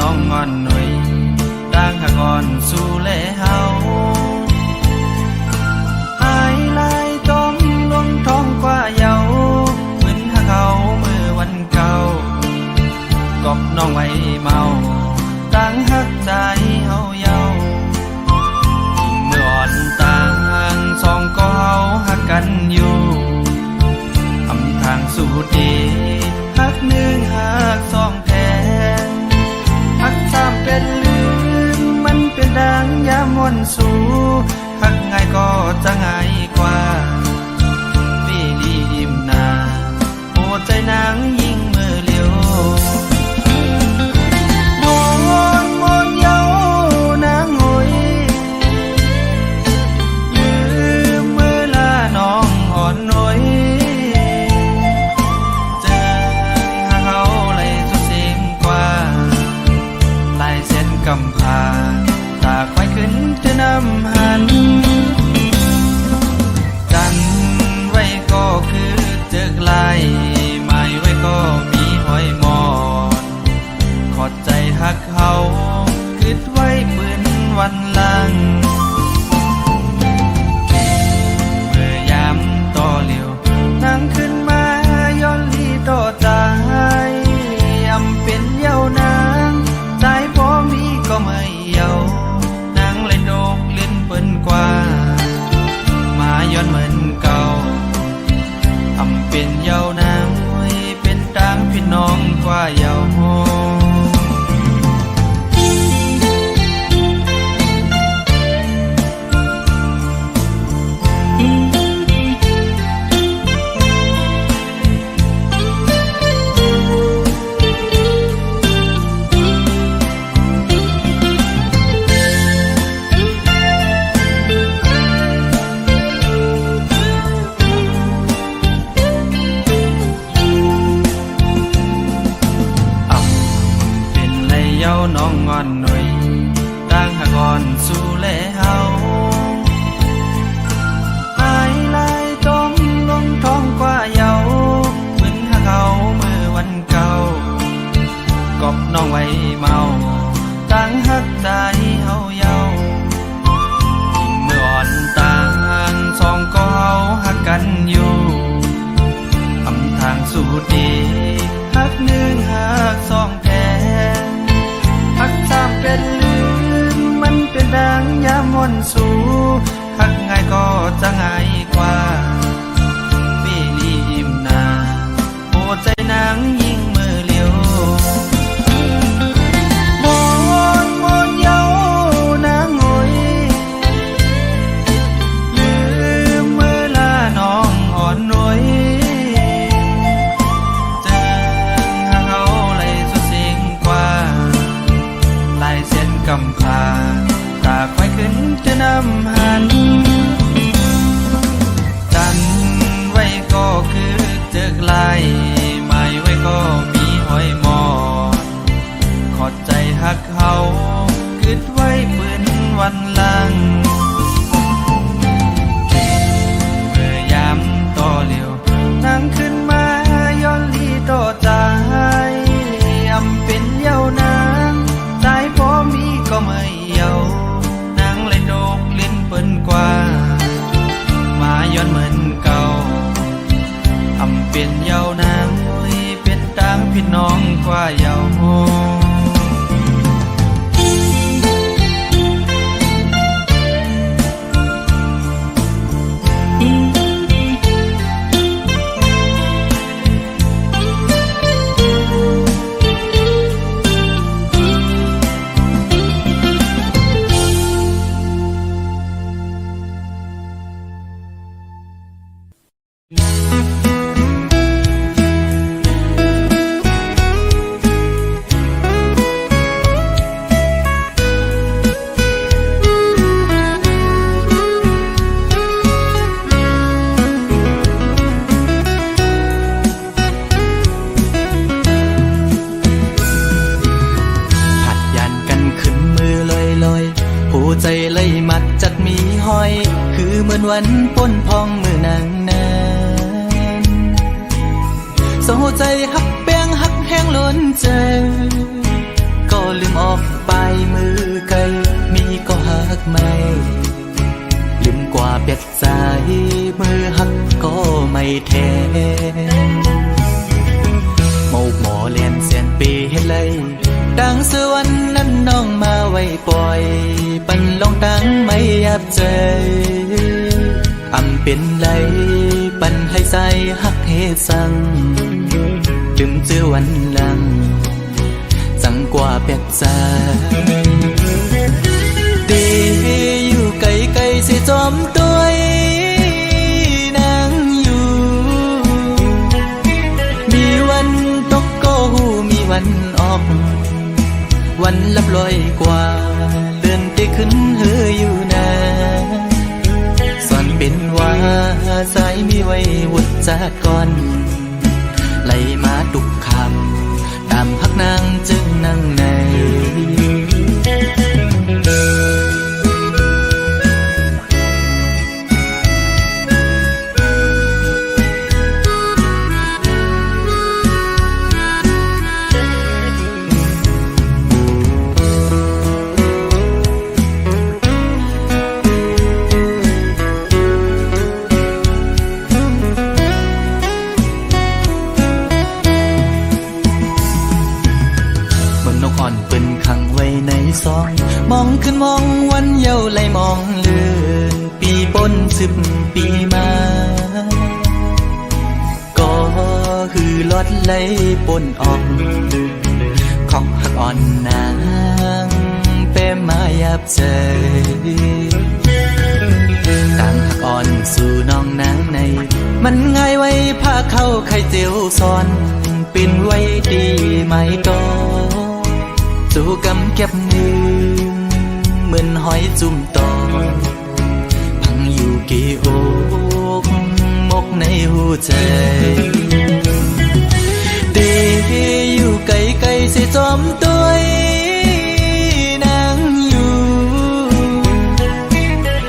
น้องงอนหน่อยต่างหักอ่อนสู่แลเฮาหายลายต้องลงท้องกว่าเยาเหมือนหักเขาเมื่อวันเก่ากอบน้องไว้เมาต่างหักใจเฮาเยาเมื่ออ่อนต่างสองก็เฮาหักกันอยู่อำทางสู่ดีหักหนึ่งหักสองแทนหักสามเป็นลืมมันเป็นดังยามวันสู่หักง่ายก็จะง่ายกว่าปีดีอิ่มนาโอ้ใจนางยิ่งมือเลี้ยวมนเยานางหอยลืมเมื่อลาน้องอ่อนหน่อยเจอหาเขาเลยสุดเสียงกว่าลายเส้นกำพาตาควายขึ้นจะนำหันกันไว้ก็คือเจอไกลไม่ไว้ก็มีหอยมอนขอดใจหักเขาคิดไว้ปืนวันหลังเมื่อยามต่อเหลียวนั่งขึ้นมาย้อนลีต่อใจยำเป็นเยาวนางใจพอมีก็ไม่เยานางเลยโดกเล่นเปิ้นกว่ามาย้อนเหมือนเก่าทำเป็นเยาวนางเป็นต่างพี่น้องกว่าเยาโฮน้องงอนหน่อยต่างหักอ่อนสู่แลเฮาหายลายต้องลงท้องกว่าเยาเหมือนหักเขาเมื่อวันเก่ากอบน้องไว้เมาต่างหักใจเฮาเยาเมื่ออ่อนต่างสองก็เฮาหักกันอยู่ทำทางสู่ดีหักหนึ่งหักสองแทนหักสามเป็นลืมมันเป็นดังยามวันสู่หักง่ายก็จะง่ายกว่าปีลีอิ่มนาโอ้ใจนางยิ่งมือเลี้ยวมนเยานางหอยลืมเมื่อลาน้องอ่อนหน่อยเจอหาเขาเลยสุดเสียงกว่าลายเส้นกำพาตาควายขึ้นจะนำหันกันไว้ก็คือเจอไกลไม่ไว้ก็มีหอยมอนขอดใจหักเขาคิดไว้ปืนวันหลังเมื่อยามต่อเหลียวนั่งขึ้นมาย้อนลีต่อใจยำเป็นเยาวนางใจพอมีก็ไม่เยานางเลยโดกเล่นเปิ้นกว่ามาย้อนเหมือนเก่าทำเป็นเยาวนางเป็นต่างพี่น้องกว่าเยาโฮใจเลยมัดจัดมีห้อยคือเหมือนวันป้นพองมือนางนานโซใจหักแป้งหักแห้งล้นใจก็ลื ายมือหักก็ไม่แท้เมาหมอเลียนเสียนปีให้เลยดังสวรรค์นั้นน้องมาไว้ปล่อยปันลองตั้งไม่ยับใจอำเป็นไรปันให้ใส่หักเฮสังลืมเจอวันหลังสังกว่าแปดใจดีอยู่ไกลไกลสิจอมตัวนางอยู่มีวันตกก็หูมีวันออกวันลับลอยกว่าเลื่อนไปขึ้นเฮืออยู่นะสอนเป็นว่าสายมีไว้วุดจากก่อนไหลมาทุกคำตามพักนางจึงนั่งในมองขึ้นมองวันเยาว์ไหลมองเลือนปีปน10 ปีมาก็คือลอดไหลปนออกของหักอ่อนนางเป้มายับใจต่างหักอ่อนสู่น้องนางในมันง่ายไว้พาเข้าไข่เจียวซ้อนเป็นไว้ดีไหมก็สู่กำเก็บมือเหมือนหอยจุ่มตอนพังอยู่กี่อกมกในหัวใจตีอยู่ไกลไกลสิจอมตัวนางอยู่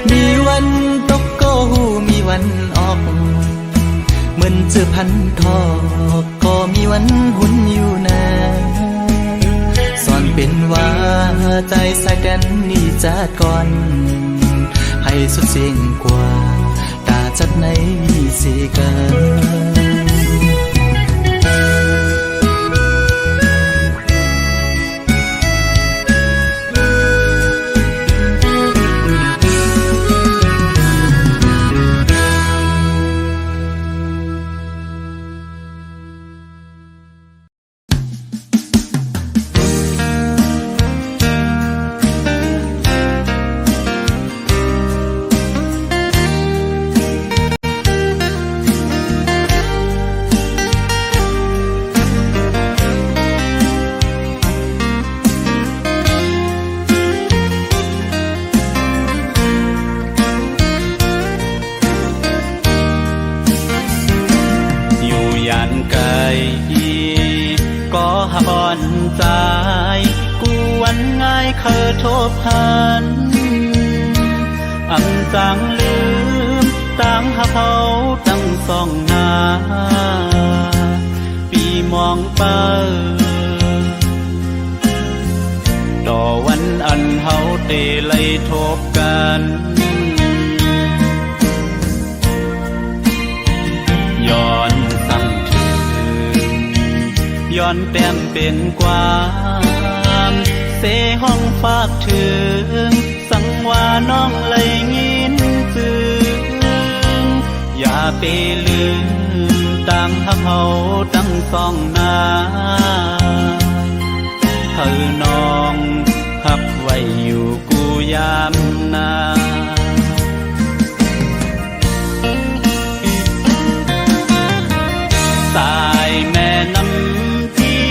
มีวันตกก็หูมีวันออกเหมือนเจอพันทอกก็มีวันหุ่นอยู่นะเป็นว่าใจสายแดนนี่จัดก่อนให้สุดเสียงกว่าตาจัดในสีกัน ใจกูวันง่ายเคยทบหันอำจังลืมตั้งหาเขาตั้งสองหน้าปีมองเปิดต่อวันอันเฮาเตไล่ทบกันย้อนสั่งถึงย้อนแต้มเป็นความเสห้องฝากถึงสังว่าน้องเลยยินจึงอย่าไปลืมตั้งหักเฮาตั้งสองหน้าเธอน้องหับไว้อยู่กูยามนาสายแม่น้ำที่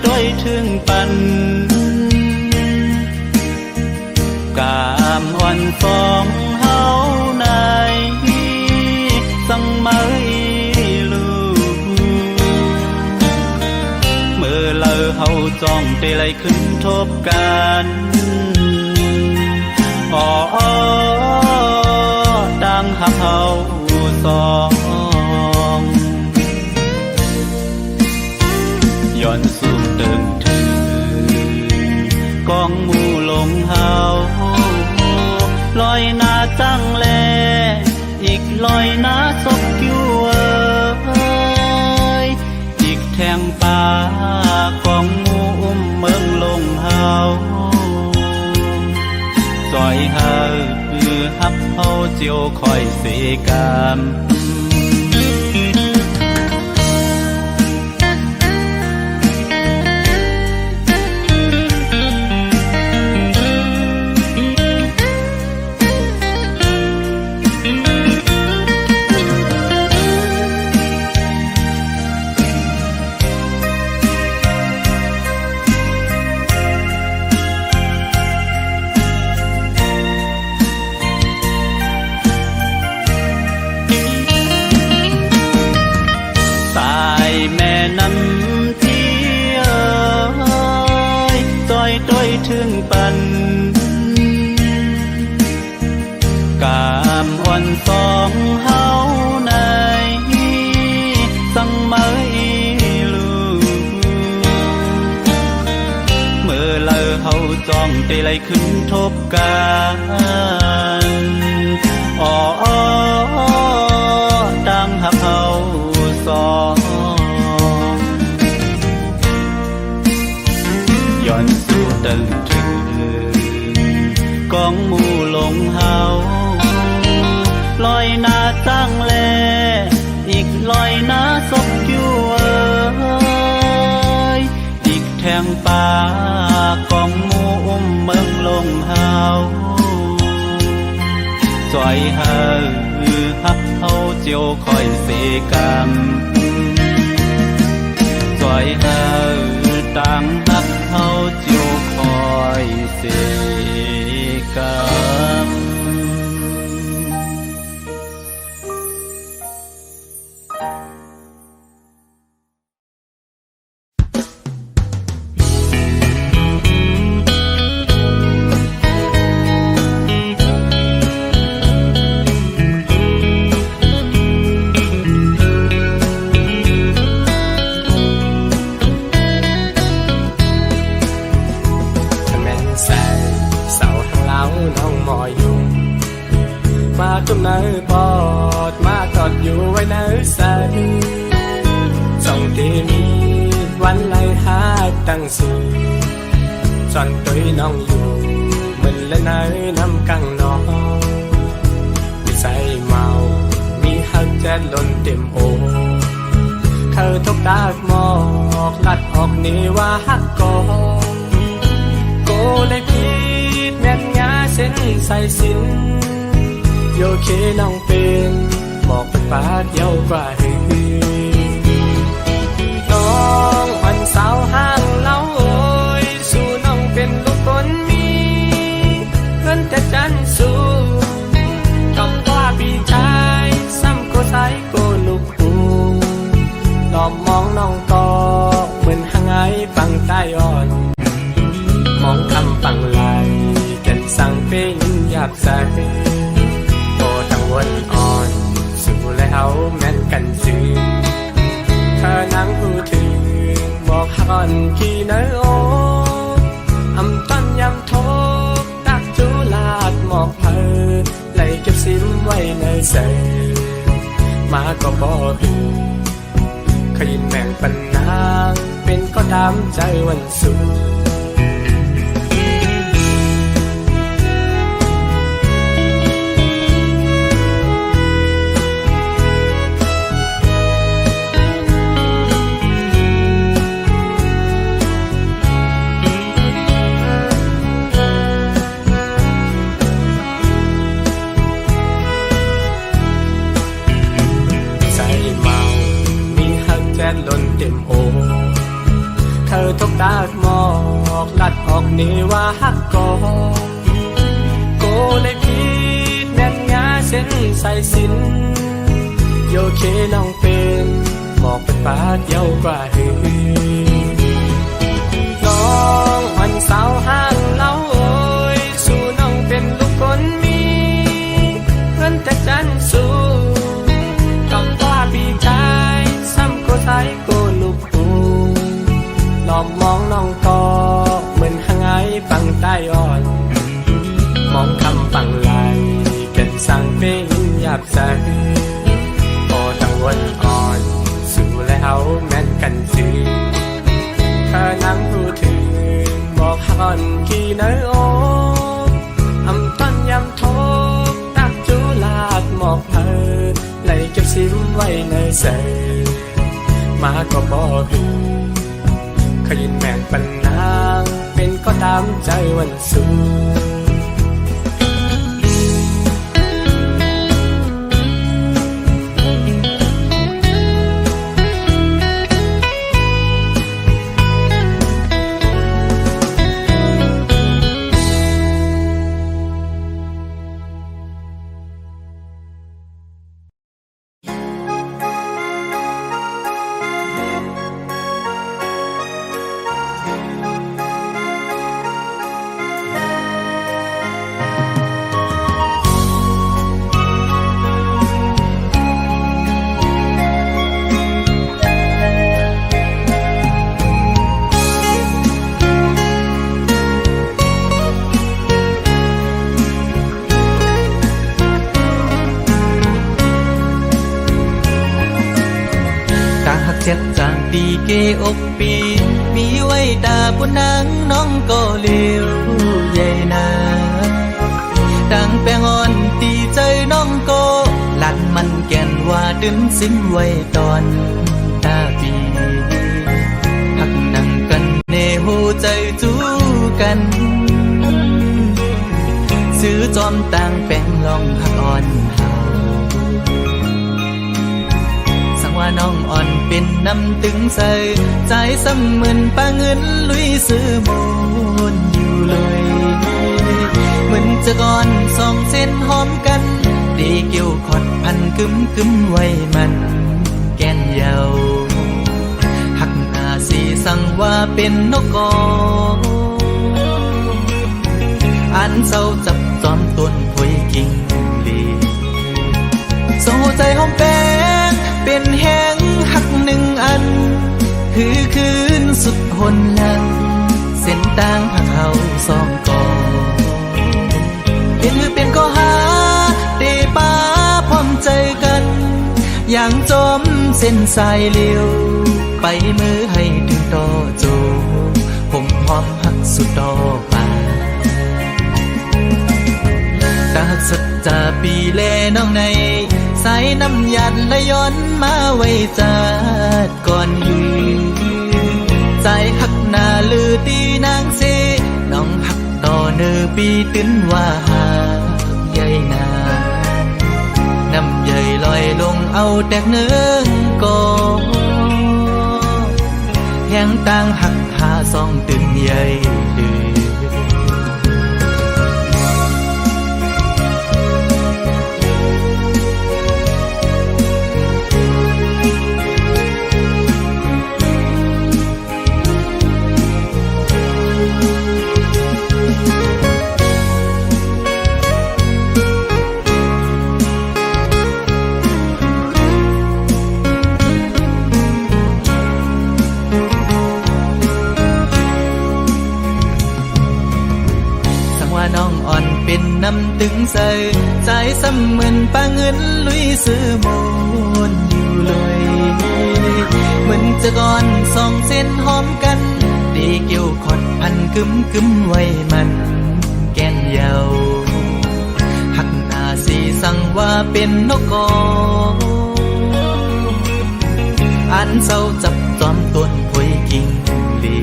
ต้อยถึงปันกามอ่อนฟองเฮาในสังมาลูเมื่อเลอเฮาจ้องเตไลขึ้นทบกันอ๋อดังหักเฮาสองย้อนสู่เดิมถึงกองหมู่ลงเฮาลอย อยหน้าตั้งแลอีกลอยหน้าศพอยู่อีกแทงป่าของงูเมืองลงเฮาซอยเฮาฮับเฮาเจียวคอยเสกามถึงปันกามอ่อนสองเฮาในสังไม่ลูเมื่อเลอเฮาจ้องเตไลขึ้นทบกันอ๋อดังหักเฮาสองย้อนสู่ตึงถึงกองหมู่ลงเฮาลอยหน้าตั้งแลอีกลอยหน้าศพอยู่อีกแทงป่ากองหมู่เมืองลงเฮาจอยเฮาฮักเฮาเจียวคอยเสกามจอยเฮาต่างฮักเฮาเจียวคอยเสกามจมเนื้อปอดมากอดอยู่ไว้เนื้อใสส่งที่มีวันไล่หาตั้งสูจอนตัวน้องอยู่มันและเนื้อน้ำกังนองมีใจเมามีหักแจ๊ดล้นเต็มโอเขาทกตากหมอกลัดออกนี่ว่าหักกอโกเลยพีดแม่นงาเส้นใส่สินโยเคน้องเป็นบอกเป็นปาเดียวกว่าหือน้องอ่อนสาวห้างเล่าโอยสู่น้องเป็นลูกคนมีเพื่อนแต่จันสู้คำว่าพี่ชายซ้ำก็ใส่ก็ลูกหูตอบมองน้องก็เหมือนหางไอฟังใต้อ่อนมองคำฟังไหลแก่นสั่งเป็นหยาบใสวนอ่อนสู่แล้วแม่นกันซื่อเธอนั่งพูดถึงบอกหักอ่อนกี่เนื้อโออำต้นยำโทบตักจูลาดหมอกเพอไหลเก็บซิมไว้ในเสมาก็บอกขยินแม่งปันนางเป็นก็ตามใจวันสู่ล้นเต็มโอเธอทกตากหมอกลัดออกนี่ว่าหักกอโกเลยพีดแม่นงาเส้นใส่สินโยเคน้องเป็นบอกเป็นปาเดียวกว่าหือน้องอ่อนสาวห้างเล่าโอยสู่น้องเป็นลูกคนมีเพื่อนแต่จันสู้คำว่าพี่ชายซ้ำก็ใส่ก็ลูกหูหลอบมองน้องก็เหมือนหางไอฟังใต้อ่อนมองคำฟังไหล สั่งเป็นหยาบใจพอตั้งวันอ่อนสู่แล้วแม่นกันสิเธอนั่งพูดถึงบอกฮักอ่อนกี่เนอโออำต้นยำโทกตักจูลาดหมอกเพอไหลเก็บซิมไว้ในเสมาก็บอกหึงขยินแม่งปันนางเป็นก็ตามใจวันสูเจ็ดจากปีเกอกปีมีไว้ตาปุนางน้องก็เลี้ยวใหญ่นาดังแปงอ่อนตีใจน้องก็หลัดมันแก่นว่าดึงสิ้นไว้ตอนตาปีหักนังกันเนหูใจจูกันซื้อจอมต่างแปงลองหักอ่อนว่าน้องอ่อนเป็นน้ำตึงใส่ใจซ้ำเหมือนปลาเงินลุยซื้อมูลอยู่เลยเหมือนจะก่อนสองเส้นหอมกันดีเกี่ยวขอดพันกึมไว้มันแก่นเยาหักอาสีสั่งว่าเป็นนกกออันเศร้าจับจอมต้นพวยกิ่งลีส่งหัวใจหอมแป้งเป็นแห้งหักหนึ่งอันคือคืนสุดหนหลังเส้นต่างผักเขาสองกอเป็นก็หาเตป้าพร้อมใจกันอย่างจมเส้นสายเลี้ยวไปมือให้ถึงต่อโจผมหอมหักสุดต่อป่าตาหักสัจจาปีแลน้องในสายน้ำยันและย้อนมาไว้จัดก่อนยืนใจหักหน้าลือตีนางเสน้องหักต่อเนื้อปีตื้นว่าหาใหญ่นาน้ำใหญ่ลอยลงเอาแตกเนื้อกอแห้งต่างหักหาซองตึงใหญ่ดื้อน้องอ่อนเป็นน้ำตึงใส่ใจซ้ำเหมือนปลาเงินลุยซื้อมูลอยู่เลยเหมือนจะก่อนสองเส้นหอมกันดีเกี่ยวขอดพันกึมไว้มันแก่นเยาหักหน้าสีสั่งว่าเป็นนกกออันเศร้าจับจอมต้นพวยกิ่งลี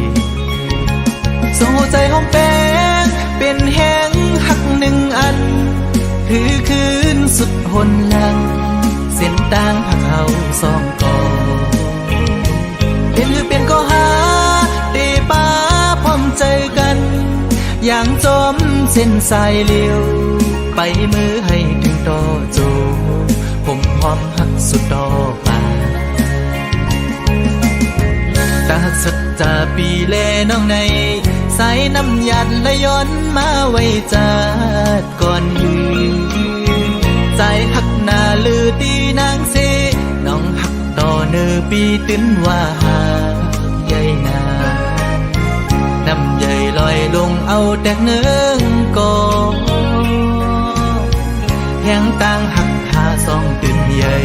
ส่งหัวใจหอมแป้งเป็นแห้งหักหนึ่งอันคือคืนสุดหนหลังเส้นต่างผักเขาสองกอเป็นก็หาเตป้าพร้อมใจกันอย่างจมเส้นสายเลี้ยวไปมือให้ถึงต่อโจผมหอมหักสุดต่อป่าตาหักสัจจาปีแลน้องในสายน้ำยันและย้อนมาไว้จัดก่อนยืนใจหักหน้าลือตีนางเสน้องหักต่อเนื้อปีตื้นว่าหาใหญ่นาน้ำใหญ่ลอยลงเอาแตกเนื้อกอแห้ง ต่างหักหาสองตื่นใหญ่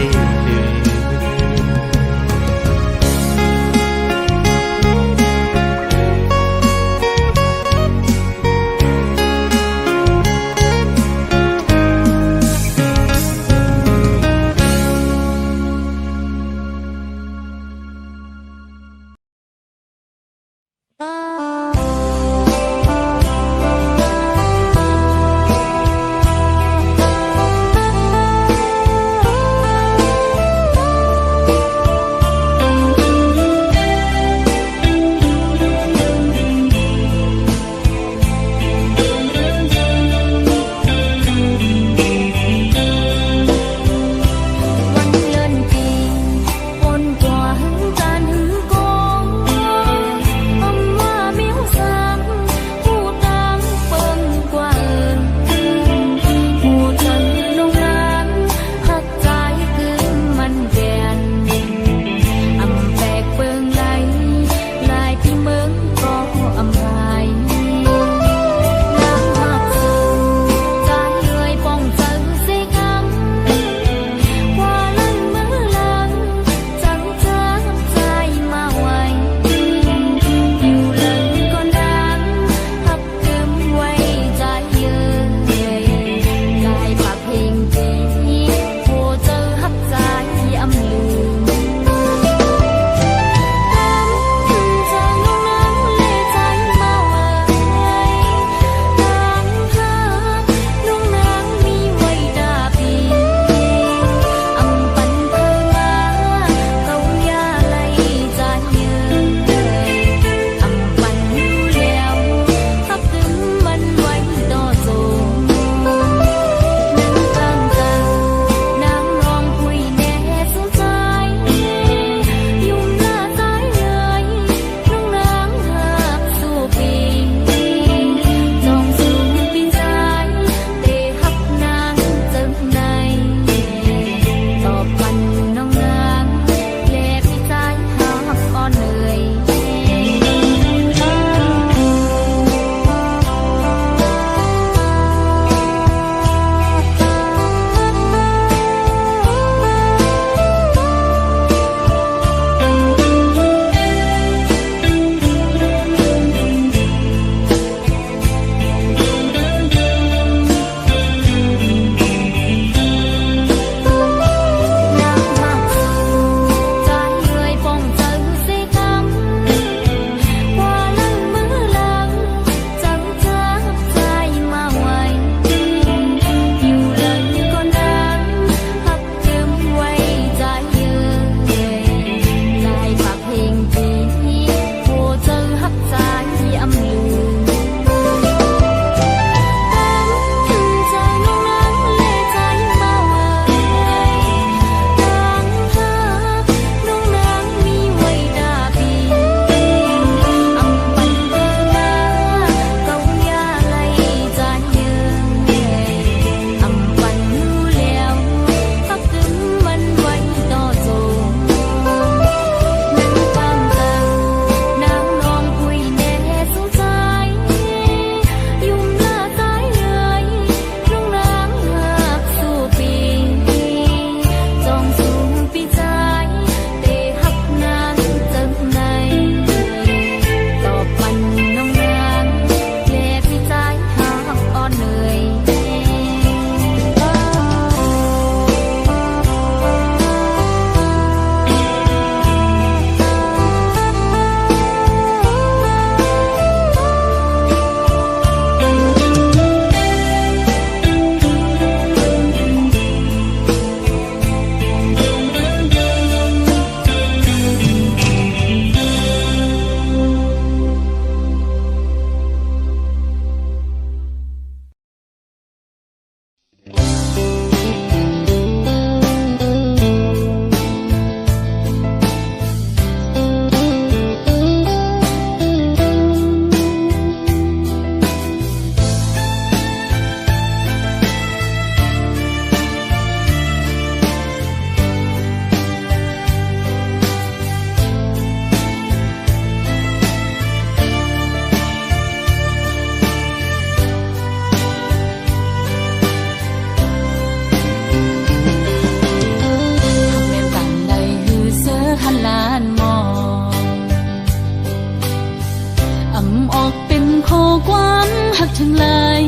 ำออกเป็นข้อความหักทั้งหลาย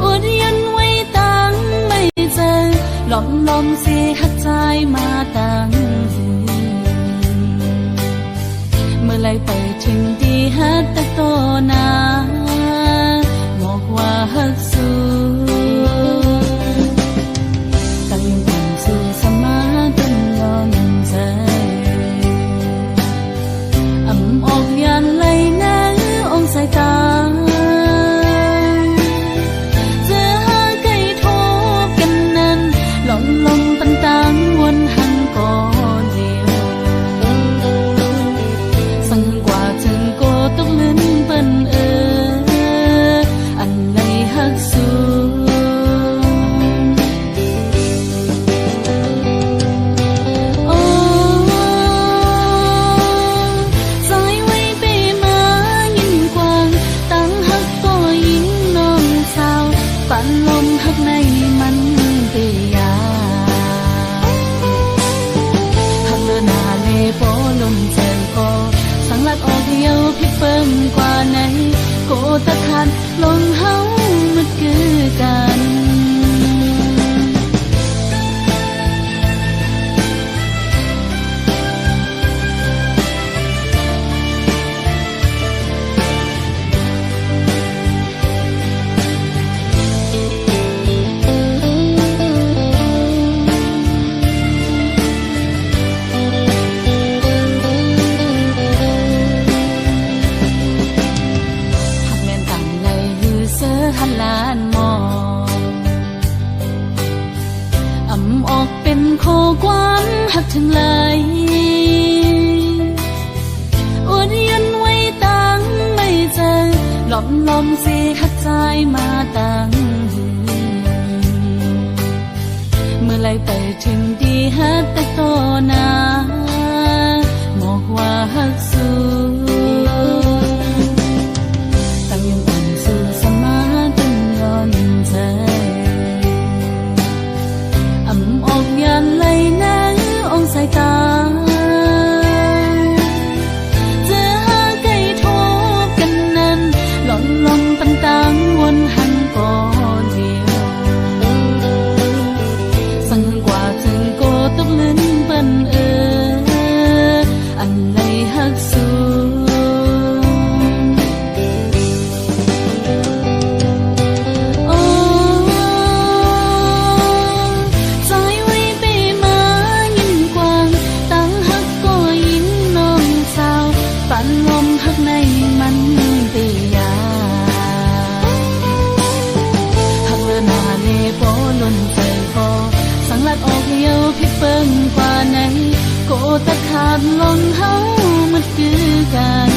อดยันไว้ตั้งไม่เจอหลอมเสียหักใจมาตั้งเมื่อไรไปถึงที่หักตะโตนาบอกว่าหักสู้ตั้งยังสู่สมาตั้งยอมใจออกยันไหลนังองสายตาเจอหาไก่ทบกันนั้นลมตันวนหันก่อนเดียวสั่งกว่าถึงโกตกลิ้นเปิ้นอันไหลหักสู้ปั่นลมหักในมันเตียหักเลือหน้าเลโปลมเจนโกสังลัดออกเดียวพิเปิ่มกว่าไหนโกตะคันลงเฮามันคือกันล้านมองออกเป็นข้อความหักทั้งหลายอดยันไว้ตั้งไม่เจอหลอมเสียหักใจมาตั้งเมื่อไรไปถึงที่หักตะโตนาบอกว่าหักสู้ตั้งยังอ่อนสู่สมาใจออกยันไหลนังองสายตาเจอหาไก่ทบกันนั้นลมตันวนหันก่อนเดียวสั่งกว่าถึงโกตกลิ้นเปิ้นอันไหลหักสู้ลมหักในมันเตียหักเลือหน้าเลโปลนใจโกสังลัดออกเดียวพิเปิ่มกว่าไหนโกตะขาดลงเฮามันคือกัน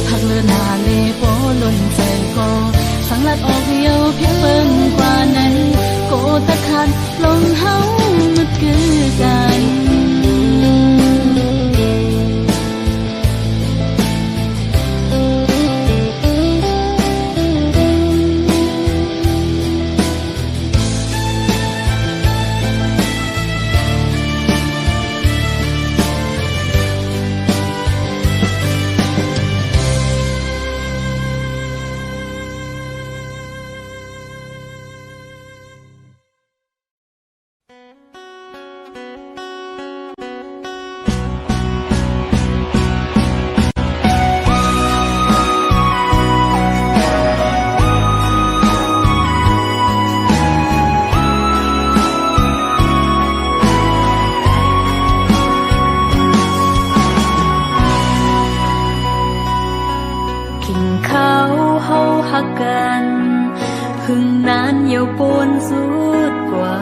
หักเลือหน้าเลโปลนใจโกสังลัดออกเดียวพิเปิ่มกว่าไหนโกตะขาดลงเฮามันคือกันพึ่งนานเยียวปนสุดกว่า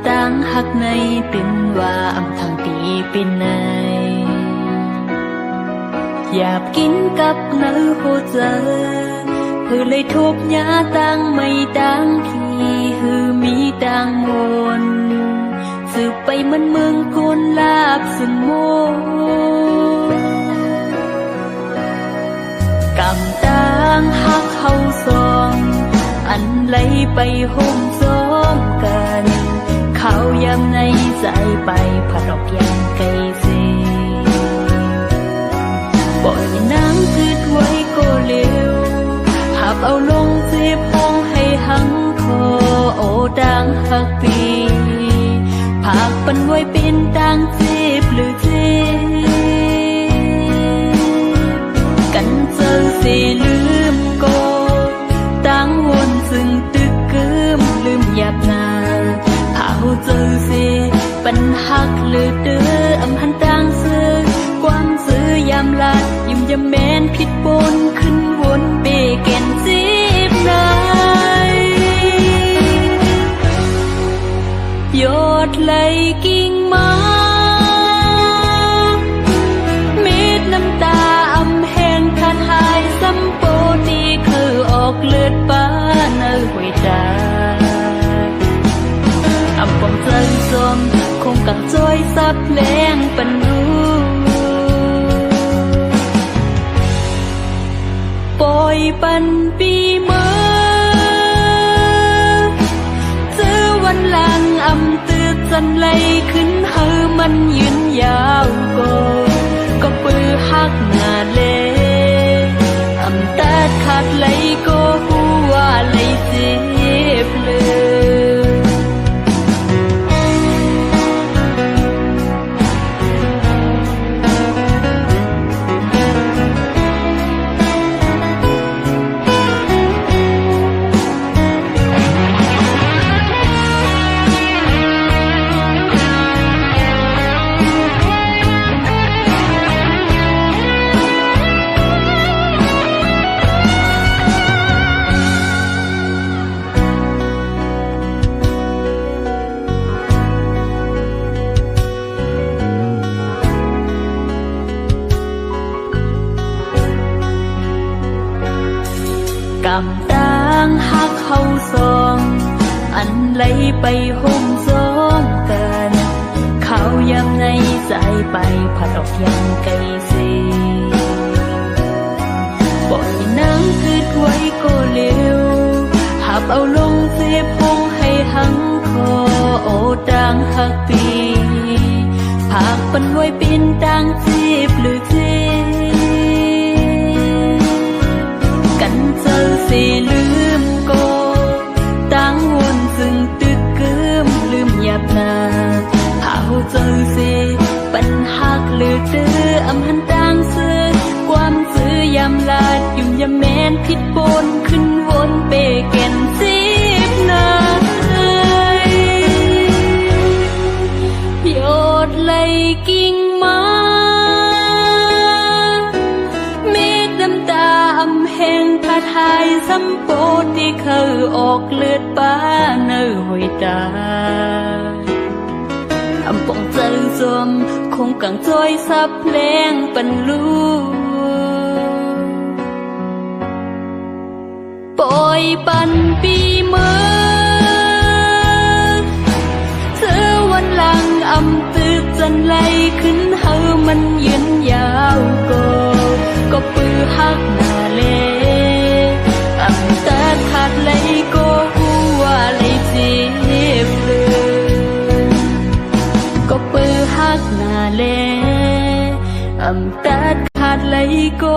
ตั้งหักในเป็นว่าอำทางตีเป็นในอยากกินกับเนื้อโคเจอเพื่อเลยทุบยาตั้งไม่ตั้งที่ฮือมีตั้งมนสืบไปมันเมืองคนลาบสมโมกำตั้งหักเขาซองอันไหลไปห่มซ้อมกันเขายำในใจไปผดอกยังไกลเสี ปันไว้เป็นต่างเจ็บหรือเจ็บกันเจอเสียลืมก็ต่างวนซึ่งตึกกึมลืมหยาบนาเผาเจอเสียปัญหักหรือเด้ออำหันต่างซื้อความซื้อยามลัดยิ้มยามแม้นผิดปนขึ้นวนเปแก่นจีบนายยอดไหลกิ่งไม้เม็ดน้ำตาอำแห้งขาดหายซ้ำโปตีคือออกเลือดป้าเนื้อหวยตาอำปองใจจอมคงกังจ้อยซับแรงปันรู้ปล่อยปันปีเมื่อเจอวันหลังอำตือจันไหลขึ้นเฮอมันยืนยาวก็ปือหักหน้าเลอำตาขาดไหลก็หัวไหลเจ็บเลยกำต่างหักเขาสองอันไหลไปห่มซ้อมกันเขายำในใจไปผัดออกยังไกลสีปล่อยน้ำคืดไว้ก็เร็วหับเอาลงเสียพงให้หังคอโอต่างหักปีผากปันไว้เป็นต่างจีบหรือเจ็กันเจอเสียลืมก็ต่างวนซึ่งตึกกึมลืมหยาบนาเผาเจอเสียปัญหักหรือเด้ออำหันต่างซื้อความซื้อยามลาดยุ่มยามแม้นผิดปนขึ้นวนเปแก่นจีบนาหยดไหลกิ่งไม้เม็ดน้ำตาอำแห้งขาดหายซ้ำโปที่เคยออกเลือดป้าเนื้อหวยตาอำปองใจจอมคงกังจ้อยซับแรงปันรู้ปล่อยปันปีเมื่อเจอวันหลังอำตือจันไหลขึ้นเฮอมันยืนยาวก็ปือหักหน้าเลอำตาขาดไหลก็หัวไหลเจ็บเลยก็ปือหักหน้าเลอำตาขาดไหลก็